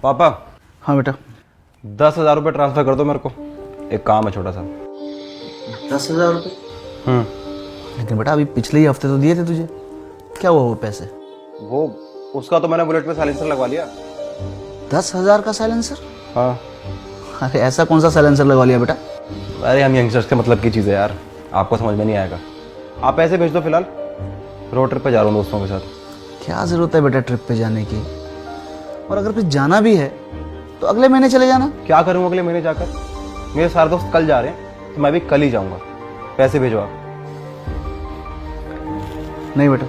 पापा। हाँ बेटा। 10,000 रुपये ट्रांसफर कर दो मेरे को, एक काम है छोटा सा। 10,000 रुपये? लेकिन बेटा अभी पिछले ही हफ्ते तो दिए थे तुझे, क्या हुआ वो पैसे? वो उसका तो मैंने बुलेट पे साइलेंसर लगवा लिया। 10,000 का साइलेंसर? हाँ। अरे ऐसा कौन सा साइलेंसर लगवा लिया बेटा? अरे हम यंगस्टर्स के मतलब की चीज़ है यार, आपको समझ में नहीं आएगा। आप पैसे भेज दो फिलहाल, रोड ट्रिप पे जा रहा हूँ दोस्तों के साथ। क्या जरूरत है बेटा ट्रिप पे जाने की? और अगर फिर जाना भी है तो अगले महीने चले जाना। क्या करूँ अगले महीने जाकर? मेरे सारे दोस्त कल जा रहे हैं, तो मैं भी कल ही जाऊँगा। पैसे भेजो आप। नहीं बेटा,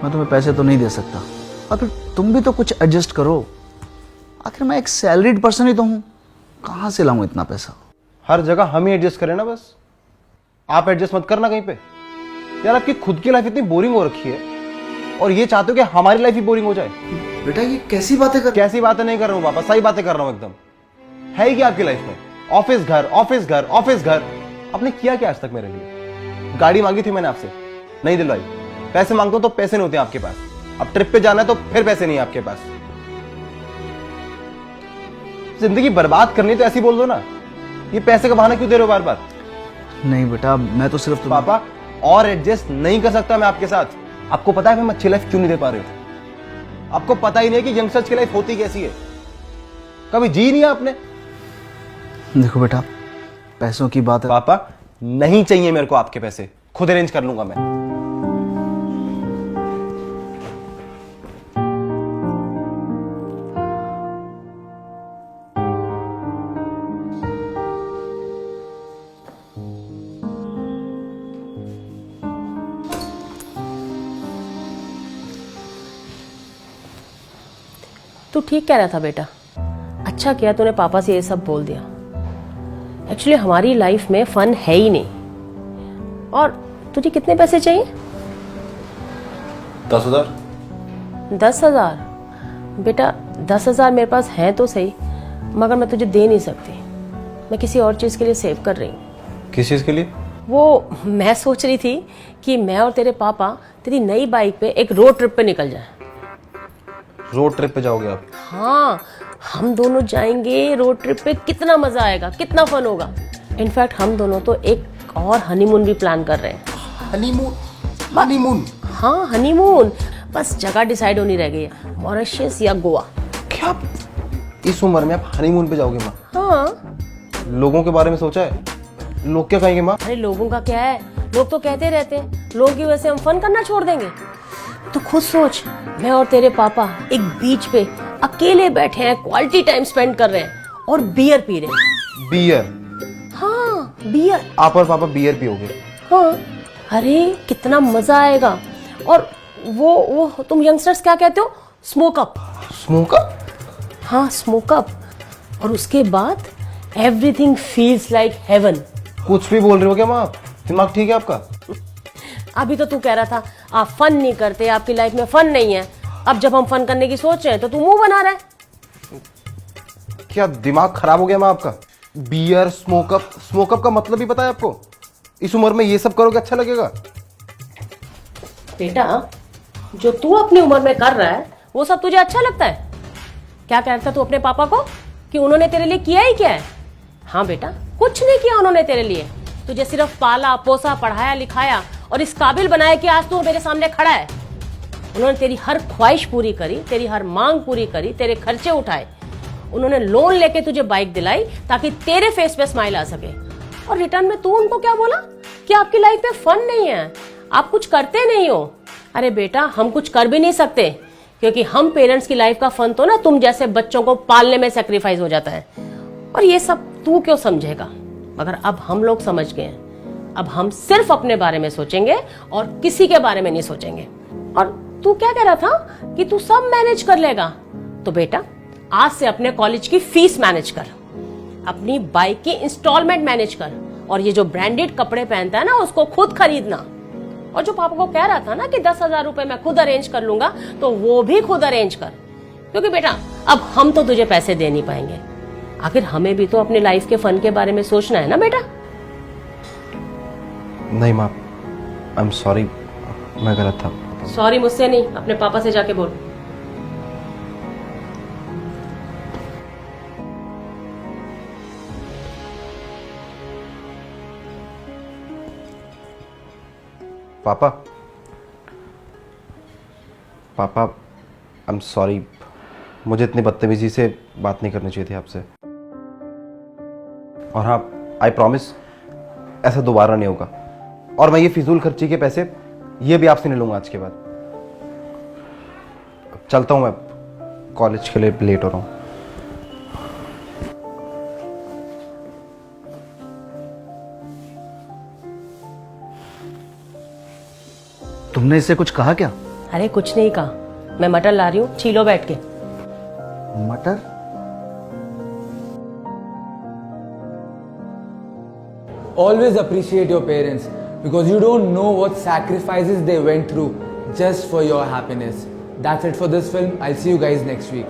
मैं तुम्हें पैसे तो नहीं दे सकता। और फिर तुम भी तो कुछ एडजस्ट करो, आखिर मैं एक सैलरीड पर्सन ही तो हूँ, कहाँ से लाऊं इतना पैसा? हर जगह हम ही एडजस्ट करें ना बस, आप एडजस्ट मत करना कहीं पे। यार आपकी खुद की लाइफ इतनी बोरिंग हो रखी है और ये चाहते हो कि हमारी लाइफ ही बोरिंग हो जाए। बेटा ये कैसी बातें कर? कैसी बातें नहीं कर रहा हूँ पापा, सही बातें कर रहा हूँ एकदम। है ही क्या आपकी लाइफ में? ऑफिस घर, ऑफिस घर, ऑफिस घर। आपने किया क्या आज तक मेरे लिए? गाड़ी मांगी थी मैंने आपसे, नहीं दिलवाई। पैसे मांगता हूं तो पैसे नहीं होते आपके पास। अब ट्रिप पे जाना है तो फिर पैसे नहीं है आपके पास। जिंदगी बर्बाद करनी तो ऐसी बोल दो ना, ये पैसे का बहाना क्यों दे रहे हो बार बार? नहीं बेटा, मैं तो सिर्फ पापा और एडजस्ट नहीं कर सकता मैं आपके साथ। आपको पता है मैं अच्छी लाइफ क्यों नहीं दे पा रही हूं? आपको पता ही नहीं है कि यंगस्टर्स की लाइफ होती कैसी है। कभी जी नहीं आपने। देखो बेटा, पैसों की बात है। पापा नहीं चाहिए मेरे को आपके पैसे, खुद अरेंज कर लूंगा मैं। तू ठीक कह रहा था बेटा, अच्छा किया तूने पापा से ये सब बोल दिया। एक्चुअली हमारी लाइफ में फन है ही नहीं। और तुझे कितने पैसे चाहिए? 10,000। 10,000? बेटा 10,000 मेरे पास है तो सही, मगर मैं तुझे दे नहीं सकती। मैं किसी और चीज़ के लिए सेव कर रही हूँ। किस चीज़ के लिए? वो मैं सोच रही थी कि मैं और तेरे पापा तेरी नई बाइक पे एक रोड ट्रिप पे निकल जाए। रोड ट्रिप पे जाओगे आप? हाँ, हम दोनों जाएंगे रोड ट्रिप पे। कितना मजा आएगा, कितना फन होगा। इनफैक्ट हम दोनों तो एक और हनीमून भी प्लान कर रहे हैं। हनीमून? हनीमून? हाँ हनीमून, बस जगह डिसाइड होनी रह गई है, मॉरिशस या गोवा। क्या इस उम्र में आप हनीमून पे जाओगे माँ? हाँ। लोगों के बारे में सोचा है? लोग क्या कहेंगे माँ? अरे लोगों का क्या है, लोग तो कहते रहते हैं। लोगों की वजह से हम फन करना छोड़ देंगे? तो खुद सोच, मैं और तेरे पापा एक बीच पे अकेले बैठे हैं, क्वालिटी टाइम स्पेंड कर रहे हैं और बियर पी रहे हैं। बियर? हाँ बियर। आप और पापा बियर पियोगे? हाँ। अरे कितना मजा आएगा। और वो तुम यंगस्टर्स क्या कहते हो, स्मोक अप। Smoke up? हाँ स्मोक अप। और उसके बाद एवरीथिंग फील्स लाइक हेवन। कुछ भी बोल रहे हो क्या माँ? दिमाग ठीक है आपका? अभी तो तू कह रहा था आप फन नहीं करते, आपकी लाइफ में फन नहीं है। अब जब हम फन करने की सोच रहे हैं तो तू मुंह बना रहा है। क्या दिमाग खराब हो गया माँ आपका? Beer, smoke up. स्मोकअप का मतलब भी पता है आपको? इस उम्र में ये सब करोगे अच्छा लगेगा? बेटा जो तू अपनी उम्र में कर रहा है वो सब तुझे अच्छा लगता है? क्या कहता तू अपने पापा को कि उन्होंने तेरे लिए किया ही क्या है? हाँ बेटा, कुछ नहीं किया उन्होंने तेरे लिए। तुझे सिर्फ पाला पोसा, पढ़ाया लिखाया और इस काबिल बनाया कि आज तू मेरे सामने खड़ा है। उन्होंने तेरी हर ख्वाहिश पूरी करी, तेरी हर मांग पूरी करी, तेरे खर्चे उठाए। उन्होंने लोन लेके तुझे बाइक दिलाई ताकि तेरे फेस पे स्माइल आ सके। और रिटर्न में तू उनको क्या बोला कि आपकी लाइफ में फन नहीं है, आप कुछ करते नहीं हो। अरे बेटा हम कुछ कर भी नहीं सकते, क्योंकि हम पेरेंट्स की लाइफ का फन तो ना तुम जैसे बच्चों को पालने में सेक्रीफाइस हो जाता है। और ये सब तू क्यों समझेगा? मगर अब हम लोग समझ गए हैं। अब हम सिर्फ अपने बारे में सोचेंगे और किसी के बारे में नहीं सोचेंगे। और तू क्या कह रहा था कि तू सब मैनेज कर लेगा? तो बेटा आज से अपने कॉलेज की फीस मैनेज कर, अपनी बाइक की इंस्टॉलमेंट मैनेज कर, और ये जो ब्रांडेड कपड़े पहनता है ना उसको खुद खरीदना। और जो पापा को कह रहा था ना कि 10,000 रुपए मैं खुद अरेंज कर लूंगा, तो वो भी खुद अरेंज कर। क्योंकि बेटा अब हम तो तुझे पैसे दे नहीं पाएंगे, आखिर हमें भी तो अपनी लाइफ के फन के बारे में सोचना है ना बेटा। नहीं माँ, आई एम सॉरी, मैं गलत था। सॉरी मुझसे नहीं, अपने पापा से जाके बोल। पापा पापा आई एम सॉरी, मुझे इतनी बदतमीजी से बात नहीं करनी चाहिए थी आपसे। और हाँ, आई प्रॉमिस ऐसा दोबारा नहीं होगा। और मैं ये फिजूल खर्ची के पैसे ये भी आपसे नहीं लूंगा आज के बाद। चलता हूँ, मैं कॉलेज के लिए लेट हो रहा हूँ। तुमने इससे कुछ कहा क्या? अरे कुछ नहीं कहा, मैं मटर ला रही हूँ, छीलो बैठ के। मटर? Always appreciate your parents because you don't know what sacrifices they went through just for your happiness. That's it for this film. I'll see you guys next week.